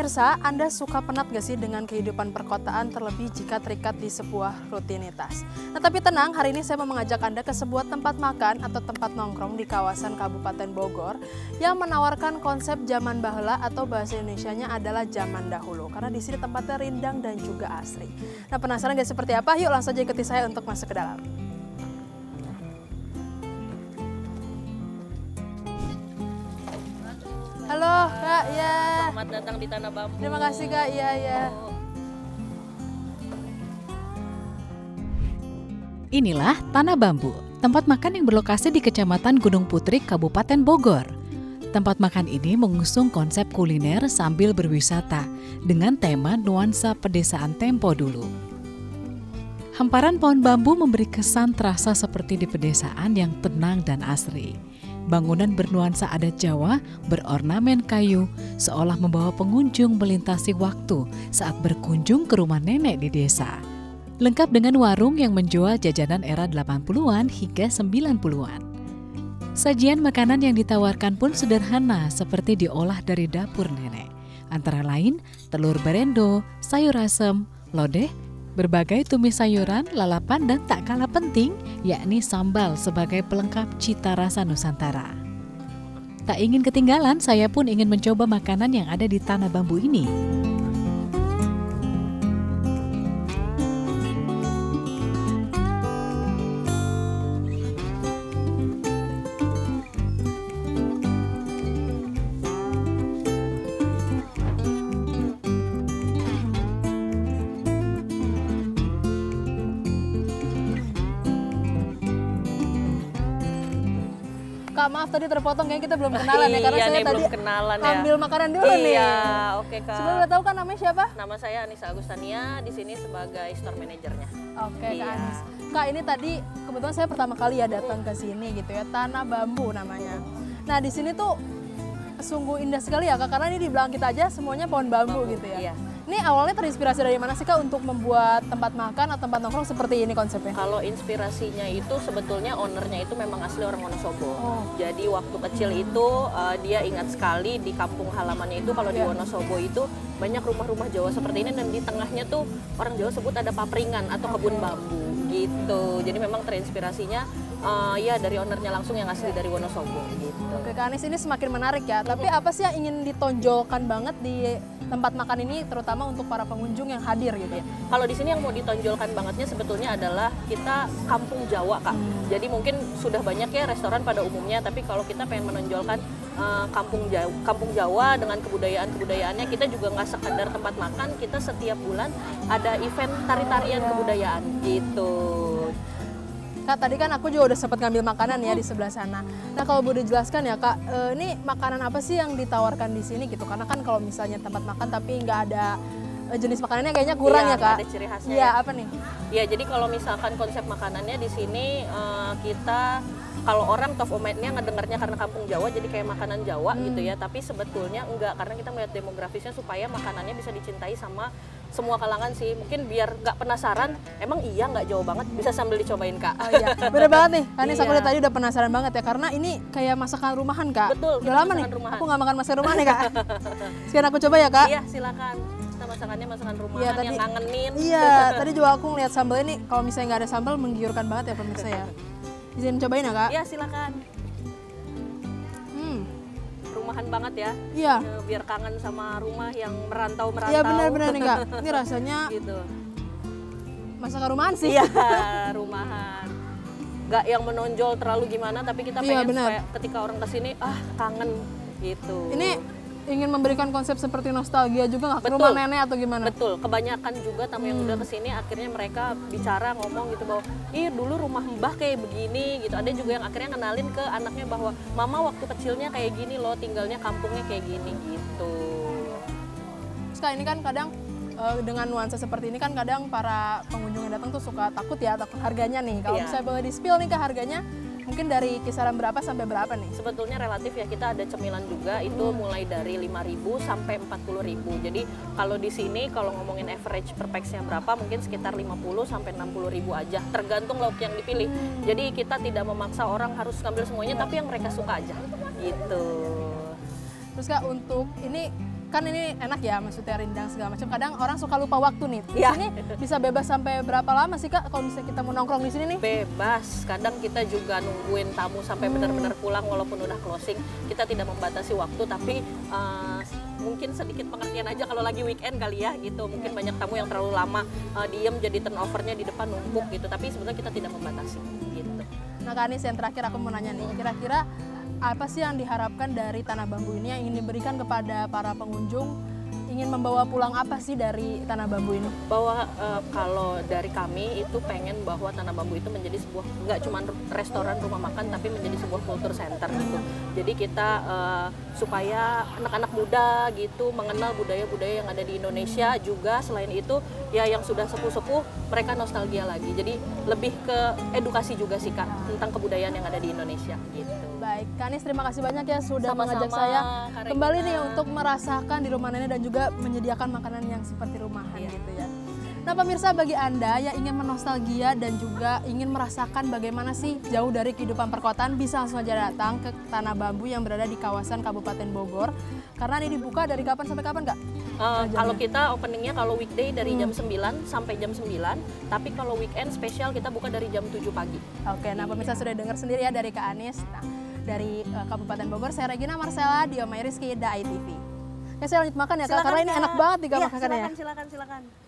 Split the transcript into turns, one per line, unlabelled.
Pemirsa, Anda suka penat gak sih dengan kehidupan perkotaan terlebih jika terikat di sebuah rutinitas? Nah tapi tenang, hari ini saya mau mengajak Anda ke sebuah tempat makan atau tempat nongkrong di kawasan Kabupaten Bogor yang menawarkan konsep zaman baheula atau bahasa Indonesianya adalah zaman dahulu. Karena di sini tempatnya rindang dan juga asri. Nah penasaran gak seperti apa? Yuk langsung aja ikuti saya untuk masuk ke dalam. Halo Kak, ya.
Selamat datang di Tanah Bambu.
Terima kasih Kak, ya.
Inilah Tanah Bambu, tempat makan yang berlokasi di Kecamatan Gunung Putri, Kabupaten Bogor. Tempat makan ini mengusung konsep kuliner sambil berwisata dengan tema nuansa pedesaan tempo dulu. Hamparan pohon bambu memberi kesan terasa seperti di pedesaan yang tenang dan asri. Bangunan bernuansa adat Jawa berornamen kayu seolah membawa pengunjung melintasi waktu saat berkunjung ke rumah nenek di desa. Lengkap dengan warung yang menjual jajanan era 80-an hingga 90-an. Sajian makanan yang ditawarkan pun sederhana seperti diolah dari dapur nenek. Antara lain telur berendo, sayur asem, lodeh, berbagai tumis sayuran, lalapan, dan tak kalah penting, yakni sambal sebagai pelengkap cita rasa Nusantara. Tak ingin ketinggalan, saya pun ingin mencoba makanan yang ada di Tanah Bambu ini.
Kak, maaf tadi terpotong, kayaknya kita belum kenalan ya, karena
Iya
saya
nih,
tadi
belum kenalan ya.
ambil makanan dulu nih.
Iya, oke Kak.
Sebelum udah tahu kan namanya siapa?
Nama saya Anissa Agustania, di sini sebagai store manajernya.
Oke, Kak
Iya.
Anis. Kak, ini tadi kebetulan saya pertama kali ya datang ke sini gitu ya, Tanah Bambu namanya. Nah, di sini tuh sungguh indah sekali ya Kak, karena ini di belakang kita aja semuanya pohon bambu gitu ya.
Iya.
Ini awalnya terinspirasi dari mana sih Kak untuk membuat tempat makan atau tempat nongkrong seperti ini konsepnya?
Kalau inspirasinya itu sebetulnya ownernya itu memang asli orang Wonosobo.
Oh.
Jadi waktu kecil itu dia ingat sekali di kampung halamannya itu kalau di
Iya.
Wonosobo itu banyak rumah-rumah Jawa seperti ini dan di tengahnya tuh orang Jawa sebut ada papringan atau kebun bambu gitu. Jadi memang terinspirasinya ya dari ownernya langsung yang asli dari Wonosobo gitu.
Oke, Kak Anis, ini semakin menarik ya. Tapi apa sih yang ingin ditonjolkan banget di tempat makan ini, terutama untuk para pengunjung yang hadir gitu ya?
Kalau di sini yang mau ditonjolkan bangetnya sebetulnya adalah kita kampung Jawa, Kak. Jadi mungkin sudah banyak ya restoran pada umumnya, tapi kalau kita pengen menonjolkan kampung Jawa dengan kebudayaan-kebudayaannya, kita juga nggak sekadar tempat makan, kita setiap bulan ada event tari-tarian kebudayaan gitu.
Kak, tadi kan aku juga udah sempat ngambil makanan ya di sebelah sana. Nah, kalau boleh dijelaskan ya Kak, ini makanan apa sih yang ditawarkan di sini gitu? Karena kan kalau misalnya tempat makan tapi nggak ada jenis makanannya kayaknya kurang
Iya,
ya Kak?
nggak ada ciri khasnya
Iya,
ya.
apa nih?
Ya, jadi kalau misalkan konsep makanannya di sini kita kalau orang top of mind-nya ngedengarnya karena kampung Jawa jadi kayak makanan Jawa gitu ya, tapi sebetulnya enggak, karena kita melihat demografisnya supaya makanannya bisa dicintai sama semua kalangan sih. Mungkin biar nggak penasaran, emang iya nggak jauh banget, bisa sambil dicobain Kak.
Oh iya, bener banget nih. Anis, aku
Iya.
lihat tadi udah penasaran banget ya, karena ini kayak masakan rumahan Kak.
Betul,
Udah lama nih,
masakan rumahan.
aku nggak makan masakan rumahan nih Kak. Sekarang aku coba ya Kak.
Iya, silakan. Kita masakannya masakan rumahan
Iya,
yang ngangenin.
Iya, tadi juga aku ngeliat sambal ini, kalau misalnya nggak ada sambal menggiurkan banget ya pemirsa ya. Izin cobain ya Kak?
Iya, silakan. Rumahan banget ya.
Iya.
Biar kangen sama rumah yang merantau-merantau.
Iya benar-benar nih Kak. Ini rasanya
gitu.
masakan rumahan sih.
Iya, rumahan. Nggak yang menonjol terlalu gimana, tapi kita
Iya,
pengen
benar.
supaya ketika orang kesini, kangen gitu.
Ini ingin memberikan konsep seperti nostalgia juga nggak ke
Betul.
rumah nenek atau gimana?
Betul, kebanyakan juga tamu yang udah kesini akhirnya mereka bicara ngomong gitu bahwa ih dulu rumah mbah kayak begini gitu. Ada juga yang akhirnya kenalin ke anaknya bahwa mama waktu kecilnya kayak gini loh, tinggalnya kampungnya kayak gini gitu.
Terus Kak, ini kan kadang dengan nuansa seperti ini kan kadang para pengunjung yang datang tuh suka takut ya, takut harganya nih. Kalau
Iya.
misalnya boleh di-spill nih Kak, harganya mungkin dari kisaran berapa sampai berapa nih?
Sebetulnya relatif ya, kita ada cemilan juga itu mulai dari 5.000 sampai 40.000. Jadi kalau di sini kalau ngomongin average per pax-nya berapa mungkin sekitar 50 sampai 60.000 aja, tergantung lauk yang dipilih. Jadi kita tidak memaksa orang harus ngambil semuanya, tapi yang mereka suka aja gitu.
Terus Kak, untuk ini kan ini enak ya, maksudnya rindang segala macam. Kadang orang suka lupa waktu nih. Di
Iya.
sini bisa bebas sampai berapa lama sih Kak kalau misalnya kita mau nongkrong di sini nih?
Bebas, kadang kita juga nungguin tamu sampai benar-benar pulang walaupun udah closing. Kita tidak membatasi waktu, tapi mungkin sedikit pengertian aja kalau lagi weekend kali ya gitu. Mungkin banyak tamu yang terlalu lama diem jadi turnovernya di depan numpuk gitu, tapi sebenarnya kita tidak membatasi gitu.
Nah Kak Anis, yang terakhir aku mau nanya nih, kira-kira apa sih yang diharapkan dari Tanah Bambu ini yang ingin diberikan kepada para pengunjung? Ingin membawa pulang apa sih dari Tanah Bambu ini?
Bahwa kalau dari kami itu pengen bahwa Tanah Bambu itu menjadi sebuah, nggak cuma restoran rumah makan, tapi menjadi sebuah culture center gitu. Jadi kita supaya anak-anak muda gitu mengenal budaya-budaya yang ada di Indonesia, juga selain itu ya yang sudah sepuh-sepuh mereka nostalgia lagi. Jadi lebih ke edukasi juga sih Kak tentang kebudayaan yang ada di Indonesia gitu.
Baik, Kak Anis terima kasih banyak ya sudah
Sama-sama,
mengajak saya
Kak
kembali
Regina.
nih untuk merasakan di rumah nenek dan juga menyediakan makanan yang seperti rumahan
Iya.
gitu ya. Nah pemirsa, bagi Anda yang ingin menostalgia dan juga ingin merasakan bagaimana sih jauh dari kehidupan perkotaan, bisa langsung aja datang ke Tanah Bambu yang berada di kawasan Kabupaten Bogor. Karena ini dibuka dari kapan sampai kapan Kak?
Kalau kita openingnya kalau weekday dari jam 9 sampai jam 9, tapi kalau weekend spesial kita buka dari jam 7 pagi.
Oke, nah pemirsa sudah dengar sendiri ya dari Kak Anis. Nah, dari Kabupaten Bogor, saya Regina Marcella, Dio Mayriski, Da ITV. Ya saya lanjut makan ya Kak, karena ini enak banget nih Kak makanannya.
Silakan.